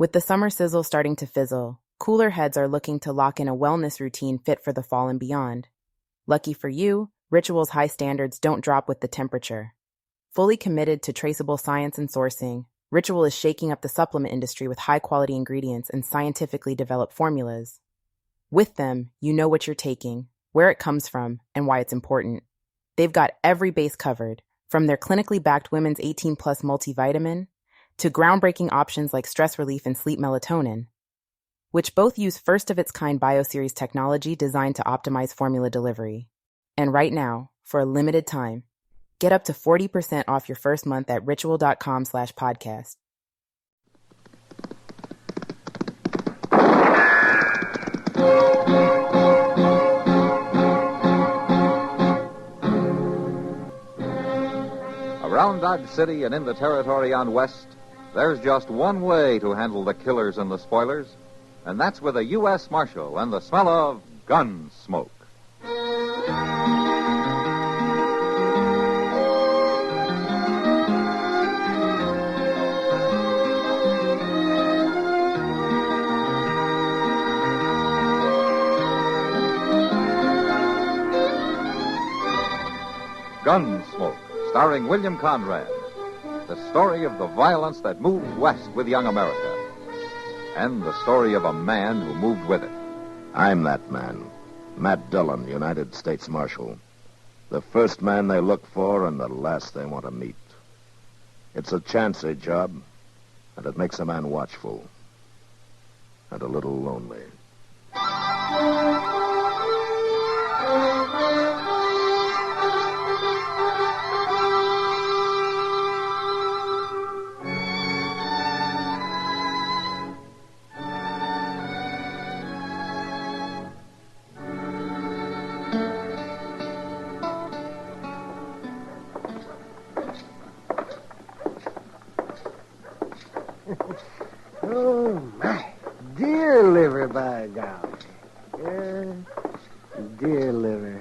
With the summer sizzle starting to fizzle, cooler heads are looking to lock in a wellness routine fit for the fall and beyond. Lucky for you, Ritual's high standards don't drop with the temperature. Fully committed to traceable science and sourcing, Ritual is shaking up the supplement industry with high-quality ingredients and scientifically developed formulas. With them, you know what you're taking, where it comes from, and why it's important. They've got every base covered, from their clinically backed women's 18-plus multivitamin to groundbreaking options like stress relief and sleep melatonin, which both use first-of-its-kind BioSeries technology designed to optimize formula delivery. And right now, for a limited time, get up to 40% off your first month at ritual.com/podcast. Around Dodge City and in the territory on West, there's just one way to handle the killers and the spoilers, and that's with a U.S. Marshal and the smell of Gunsmoke. Gunsmoke, starring William Conrad. The story of the violence that moved west with young America. And the story of a man who moved with it. I'm that man. Matt Dillon, United States Marshal. The first man they look for and the last they want to meet. It's a chancy job, and it makes a man watchful. And a little lonely. Oh, my. Deer liver, by golly. Yeah, deer liver.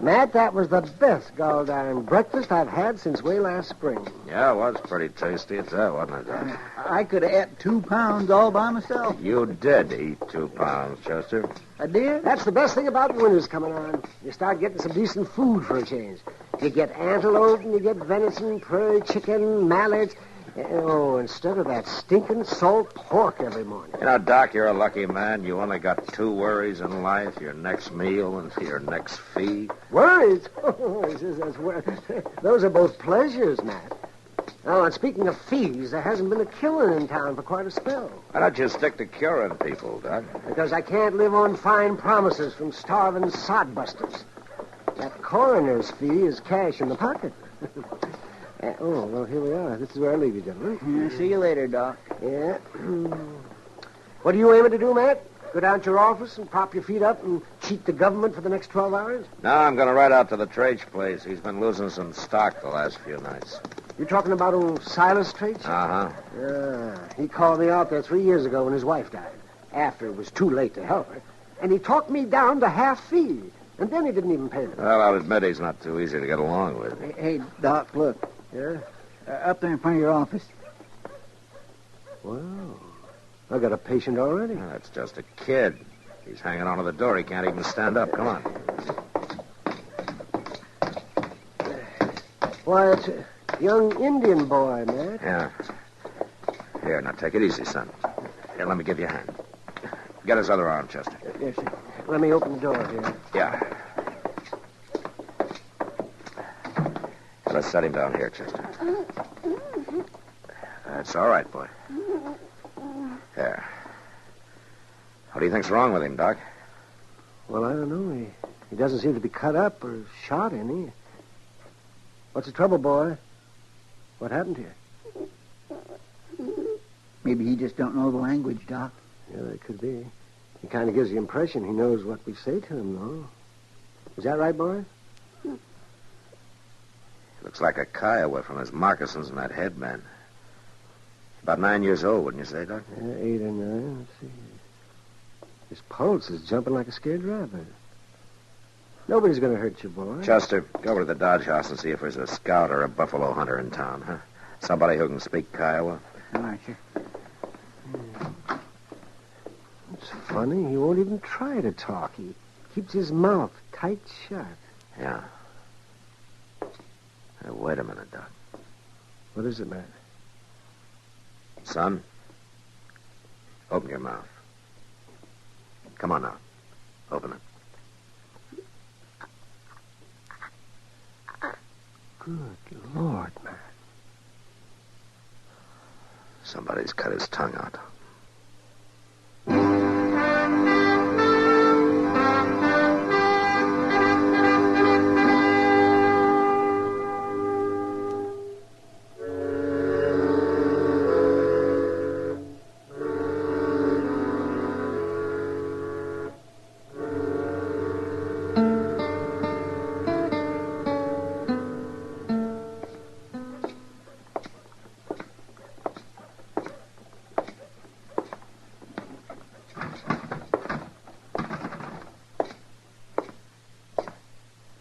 Matt, that was the best gall-darn breakfast I've had since way last spring. Yeah, it was pretty tasty at that, wasn't it, Doc? I could have ate 2 pounds all by myself. You did eat 2 pounds, Chester. A deer? That's the best thing about winter's coming on. You start getting some decent food for a change. You get antelope and you get venison, prairie chicken, mallards. Oh, instead of that stinking salt pork every morning. You know, Doc, you're a lucky man. You only got 2 worries in life, your next meal and your next fee. Worries? Those are both pleasures, Matt. Oh, and speaking of fees, there hasn't been a killing in town for quite a spell. Why don't you stick to curing people, Doc? Because I can't live on fine promises from starving sodbusters. That coroner's fee is cash in the pocket. Oh, well, here we are. This is where I leave you, gentlemen. See you later, Doc. Yeah. What are you aiming to do, Matt? Go down to your office and prop your feet up and cheat the government for the next 12 hours? No, I'm going to ride out to the Trage place. He's been losing some stock the last few nights. You talking about old Silas Trage? Uh-huh. Yeah. He called me out there 3 years ago when his wife died, after it was too late to help her. And he talked me down to half fee. And then he didn't even pay me. Well, I'll admit he's not too easy to get along with. Hey, Doc, look. Yeah? Up there in front of your office. Wow. I got a patient already. Oh, that's just a kid. He's hanging onto the door. He can't even stand up. Come on. Why, it's a young Indian boy, Matt. Yeah. Here, now take it easy, son. Here, let me give you a hand. Get his other arm, Chester. Yes, sir. Let me open the door here. Yeah. Let's set him down here, Chester. That's all right, boy. There. What do you think's wrong with him, Doc? Well, I don't know. He doesn't seem to be cut up or shot any. What's the trouble, boy? What happened to you? Maybe he just don't know the language, Doc. Yeah, that could be. He kind of gives the impression he knows what we say to him, though. Is that right, boy? Looks like a Kiowa from his moccasins and that headband. About 9 years old, wouldn't you say, Doc? Yeah, 8 or 9. Let's see. His pulse is jumping like a scared rabbit. Nobody's going to hurt you, boy. Chester, go over to the Dodge House and see if there's a scout or a buffalo hunter in town, huh? Somebody who can speak Kiowa. All right, sir. funny. He won't even try to talk. He keeps his mouth tight shut. Yeah. Hey, wait a minute, Doc. What is it, Matt? Son, open your mouth. Come on now. Open it. Good Lord, Matt. Somebody's cut his tongue out.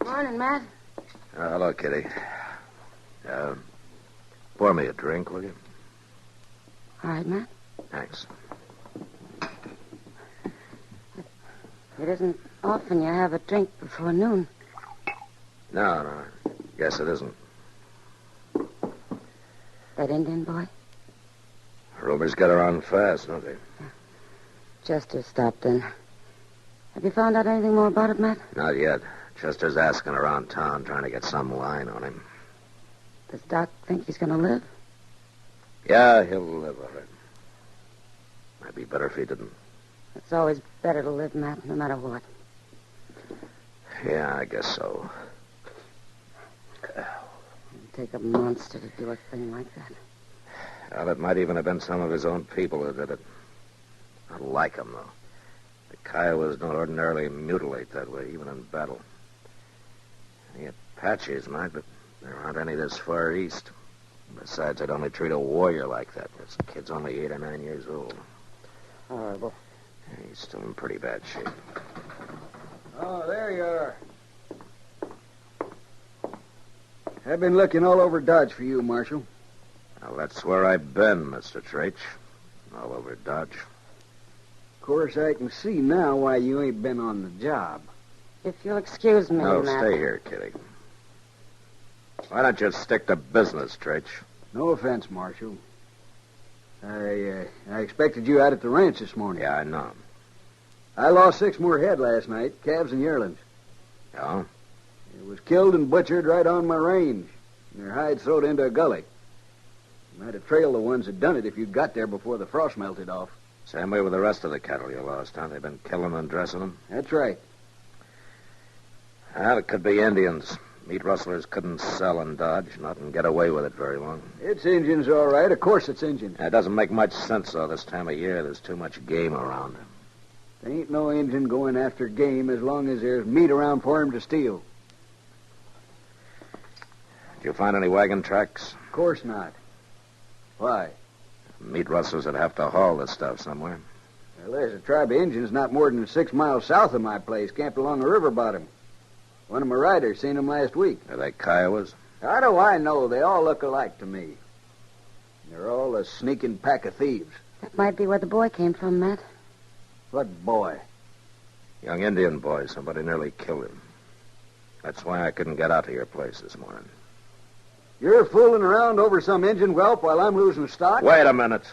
Morning, Matt. Hello, Kitty. Pour me a drink, will you? All right, Matt. Thanks. It isn't often you have a drink before noon. No. Guess it isn't. That Indian boy? Rumors get around fast, don't they? Chester stopped in. Have you found out anything more about it, Matt? Not yet. Chester's asking around town, trying to get some line on him. Does Doc think he's going to live? Yeah, he'll live all right. Might be better if he didn't. It's always better to live, Matt, no matter what. Yeah, I guess so. It'd take a monster to do a thing like that. Well, it might even have been some of his own people who did it. I don't like him, though. The Kiowas don't ordinarily mutilate that way, even in battle. The Apaches might, but there aren't any this far east. Besides, I'd only treat a warrior like that. This kid's only 8 or 9 years old. Horrible. He's still in pretty bad shape. Oh, there you are. I've been looking all over Dodge for you, Marshal. Well, that's where I've been, Mr. Traich. All over Dodge. Of course, I can see now why you ain't been on the job. If you'll excuse me, No, Matt. stay here, Kitty. Why don't you stick to business, Traich? No offense, Marshal. I expected you out at the ranch this morning. Yeah, I know. I lost 6 more head last night, calves and yearlings. Oh? It was killed and butchered right on my range, and their hides thrown into a gully. You might have trailed the ones that done it if you'd got there before the frost melted off. Same way with the rest of the cattle you lost, huh? They've been killing and dressing them? That's right. Well, it could be Indians. Meat rustlers couldn't sell in Dodge, not and get away with it very long. It's Injuns, all right. Of course it's Injuns. It doesn't make much sense, though, this time of year. There's too much game around. There ain't no Injun going after game as long as there's meat around for him to steal. Did you find any wagon tracks? Of course not. Why? Meat rustlers would have to haul this stuff somewhere. Well, there's a tribe of Injuns not more than 6 miles south of my place, camped along the river bottom. One of my riders seen them last week. Are they Kiowas? How do I know? They all look alike to me. They're all a sneaking pack of thieves. That might be where the boy came from, Matt. What boy? Young Indian boy. Somebody nearly killed him. That's why I couldn't get out to your place this morning. You're fooling around over some Injun whelp while I'm losing stock? Wait a minute.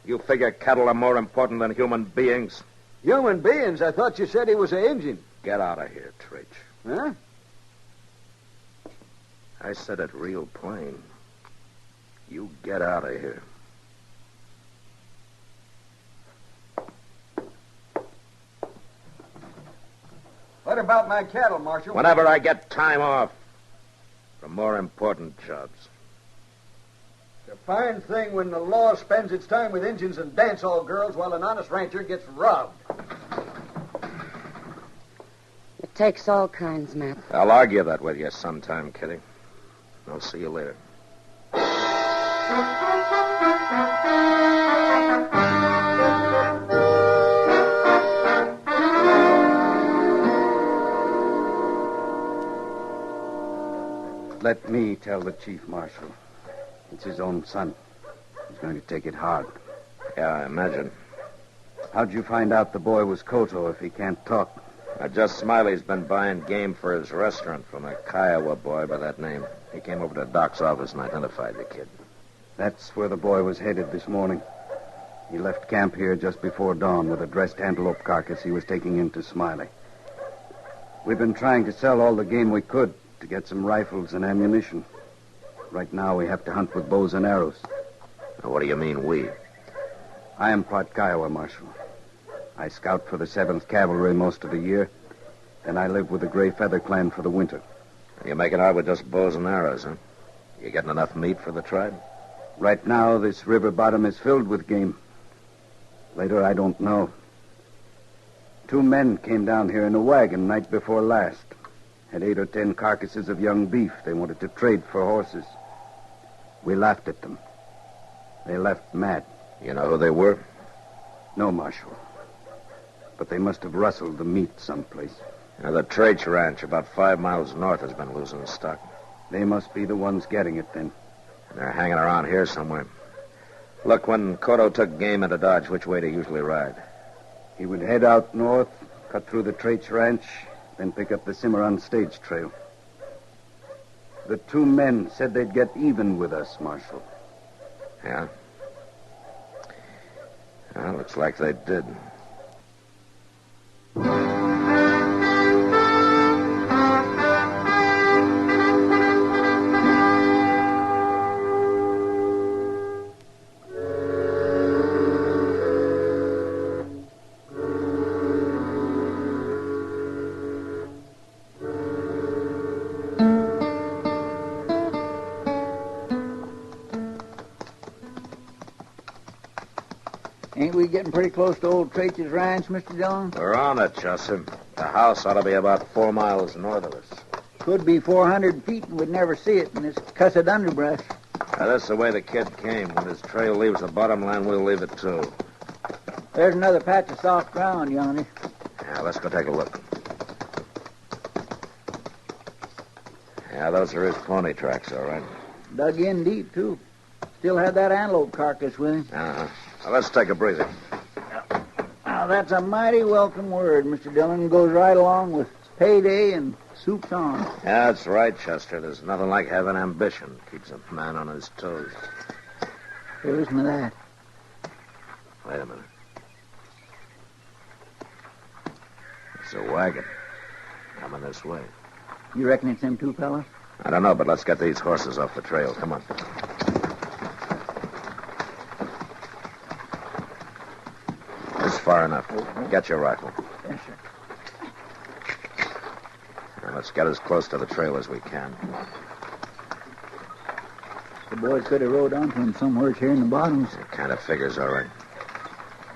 You figure cattle are more important than human beings? Human beings? I thought you said he was an Injun. Get out of here, Traich. Huh? I said it real plain. You get out of here. What about my cattle, Marshal? Whenever I get time off from more important jobs. It's a fine thing when the law spends its time with Injuns and dance-hall girls while an honest rancher gets robbed. It takes all kinds, Matt. I'll argue that with you sometime, Kitty. I'll see you later. Let me tell the chief marshal. It's his own son. He's going to take it hard. Yeah, I imagine. How'd you find out the boy was Koto if he can't talk? Just Smiley's been buying game for his restaurant from a Kiowa boy by that name. He came over to Doc's office and identified the kid. That's where the boy was headed this morning. He left camp here just before dawn with a dressed antelope carcass he was taking into Smiley. We've been trying to sell all the game we could to get some rifles and ammunition. Right now we have to hunt with bows and arrows. Now, what do you mean, we? I am part Kiowa, Marshal. I scout for the 7th Cavalry most of the year. Then I live with the Gray Feather Clan for the winter. You're making out with just bows and arrows, huh? You getting enough meat for the tribe? Right now, this river bottom is filled with game. Later, I don't know. 2 men came down here in a wagon night before last. Had 8 or 10 carcasses of young beef they wanted to trade for horses. We laughed at them. They left mad. You know who they were? No, Marshal. But they must have rustled the meat someplace. Now, the Traich Ranch, about 5 miles north, has been losing stock. They must be the ones getting it, then. They're hanging around here somewhere. Look, when Koto took game into Dodge, which way did he usually ride? He would head out north, cut through the Traich Ranch, then pick up the Cimarron stage trail. The 2 men said they'd get even with us, Marshal. Yeah? Well, looks like they did. Ain't we getting pretty close to old Traitch's ranch, Mr. Dillon? We're on it, Chaucer. The house ought to be about 4 miles north of us. Could be 400 feet and we'd never see it in this cussed underbrush. Now, that's the way the kid came. When his trail leaves the bottom land, we'll leave it, too. There's another patch of soft ground yonder. Yeah, let's go take a look. Yeah, those are his pony tracks, all right. Dug in deep, too. Still had that antelope carcass with him. Uh-huh. Now, let's take a breather. Now, that's a mighty welcome word, Mr. Dillon. Goes right along with payday and soup's on. Yeah, that's right, Chester. There's nothing like having ambition. Keeps a man on his toes. Hey, listen to that. Wait a minute. It's a wagon. Coming this way. You reckon it's them 2 fellas? I don't know, but let's get these horses off the trail. Come on. It's far enough. Get your rifle. Yes, sir. Now, let's get as close to the trail as we can. The boys could have rode onto him somewhere here in the bottoms. It kind of figures, all right.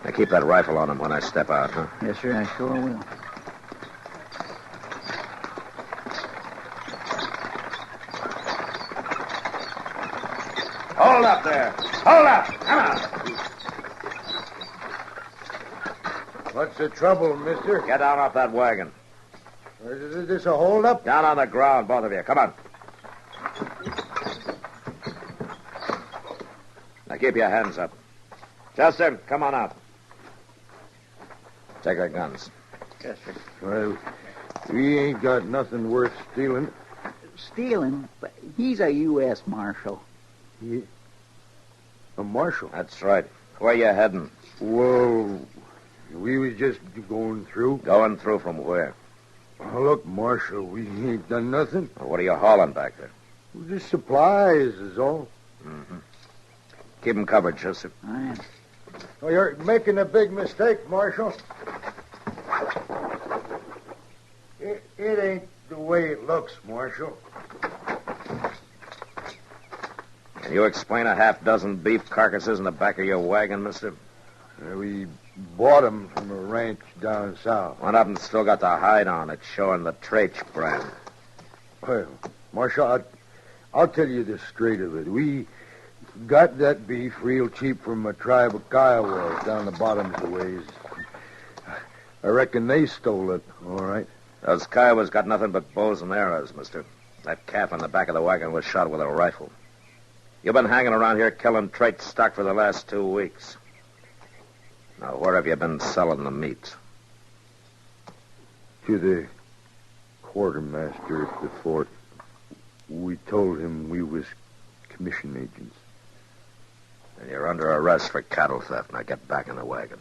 Now, keep that rifle on him when I step out, huh? Yes, sir, I sure will. Hold up there! Hold up! Come on! What's the trouble, mister? Get down off that wagon. Is this a holdup? Down on the ground, both of you. Come on. Now, keep your hands up. Chester, come on out. Take their guns. Yes, sir. Well, we ain't got nothing worth stealing. Stealing? But he's a U.S. Marshal. A marshal? That's right. Where you heading? Well, we was just going through. Going through from where? Oh, look, Marshal, we ain't done nothing. Well, what are you hauling back there? Just supplies is all. Mm-hmm. Keep them covered, Chester. I am. Oh, you're making a big mistake, Marshal. It ain't the way it looks, Marshal. Can you explain a half-dozen beef carcasses in the back of your wagon, mister? We bought 'em from a ranch down south. One of them still got the hide on it, showing the Traich brand. Well, Marshal, I'll tell you the straight of it. We got that beef real cheap from a tribe of Kiowas down the bottoms of the ways. I reckon they stole it, all right. Those Kiowas got nothing but bows and arrows, mister. That calf in the back of the wagon was shot with a rifle. You've been hanging around here killing Traich stock for the last 2 weeks. Now, where have you been selling the meat? To the quartermaster at the fort. We told him we was commission agents. And you're under arrest for cattle theft. Now get back in the wagon.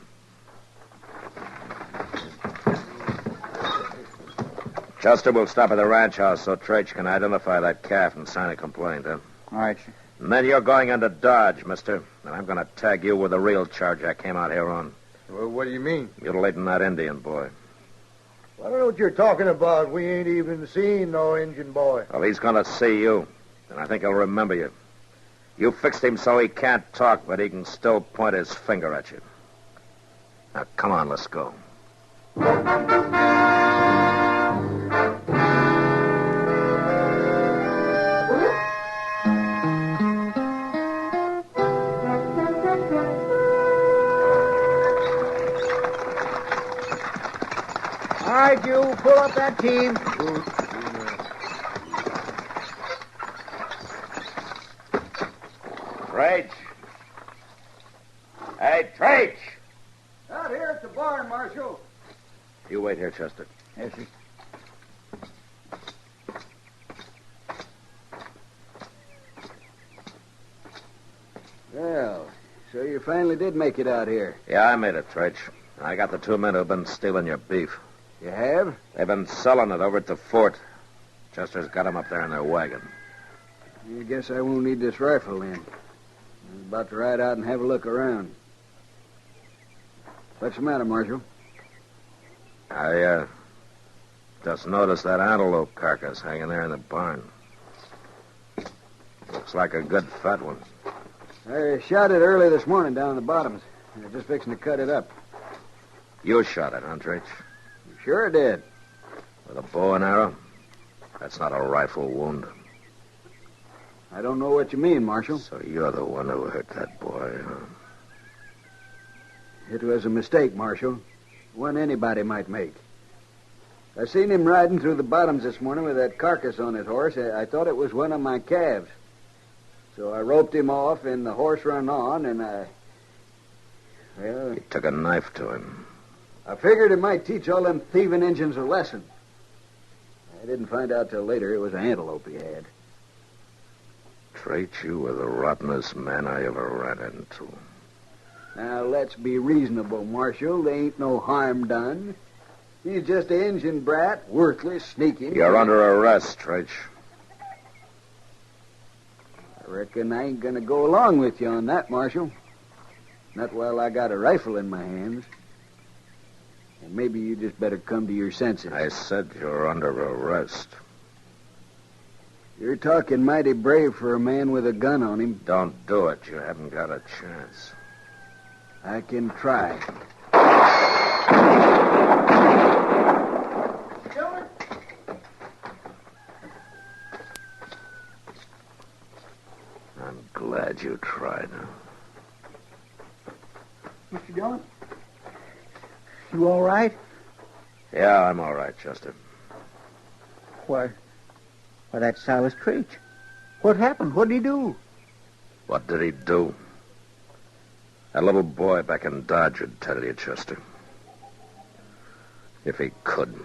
Chester will stop at the ranch house so Traich can identify that calf and sign a complaint, huh? All right, sir. And then you're going into Dodge, mister. And I'm going to tag you with the real charge I came out here on. Well, what do you mean? Mutilating that Indian boy. I don't know what you're talking about. We ain't even seen no Indian boy. Well, he's going to see you. And I think he'll remember you. You fixed him so he can't talk, but he can still point his finger at you. Now, come on, let's go. All right, you pull up that team. Traich. Hey, Traich! Out here at the barn, Marshal. You wait here, Chester. Yes, sir. Well, so you finally did make it out here. Yeah, I made it, Traich. I got the 2 men who've been stealing your beef. You have? They've been selling it over at the fort. Chester's got them up there in their wagon. I guess I won't need this rifle then. I'm about to ride out and have a look around. What's the matter, Marshal? I just noticed that antelope carcass hanging there in the barn. Looks like a good fat one. I shot it early this morning down in the bottoms. They're just fixing to cut it up. You shot it, huh, Traich? Sure did. With a bow and arrow? That's not a rifle wound. I don't know what you mean, Marshal. So you're the one who hurt that boy, huh? It was a mistake, Marshal. One anybody might make. I seen him riding through the bottoms this morning with that carcass on his horse. I thought it was one of my calves. So I roped him off, and the horse run on, and You took a knife to him. I figured it might teach all them thieving Injuns a lesson. I didn't find out till later it was an antelope he had. Traich, you were the rottenest man I ever ran into. Now, let's be reasonable, Marshal. There ain't no harm done. He's just an Injun brat, worthless, sneaking. You're under arrest, Traich. I reckon I ain't gonna go along with you on that, Marshal. Not while I got a rifle in my hands. And maybe you just better come to your senses. I said you're under arrest. You're talking mighty brave for a man with a gun on him. Don't do it. You haven't got a chance. I can try. I'm glad you tried. Mr. Dillon? You all right? Yeah, I'm all right, Chester. Why, that's Silas Traich. What happened? What did he do? What did he do? That little boy back in Dodge would tell you, Chester. If he could.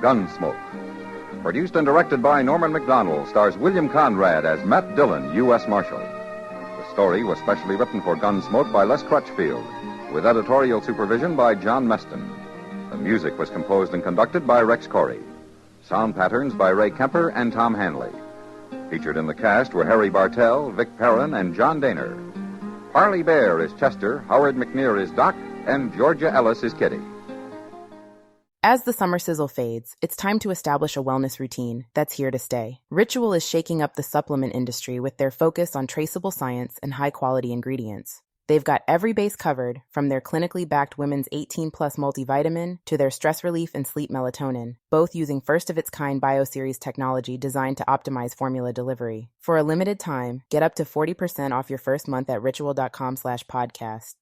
Gunsmoke. Produced and directed by Norman MacDonald, stars William Conrad as Matt Dillon, U.S. Marshal. The story was specially written for Gunsmoke by Les Crutchfield, with editorial supervision by John Meston. The music was composed and conducted by Rex Corey. Sound patterns by Ray Kemper and Tom Hanley. Featured in the cast were Harry Bartell, Vic Perrin, and John Daner. Harley Bear is Chester, Howard McNear is Doc, and Georgia Ellis is Kitty. As the summer sizzle fades, it's time to establish a wellness routine that's here to stay. Ritual is shaking up the supplement industry with their focus on traceable science and high-quality ingredients. They've got every base covered, from their clinically backed women's 18-plus multivitamin to their stress relief and sleep melatonin, both using first-of-its-kind BioSeries technology designed to optimize formula delivery. For a limited time, get up to 40% off your first month at ritual.com/podcast.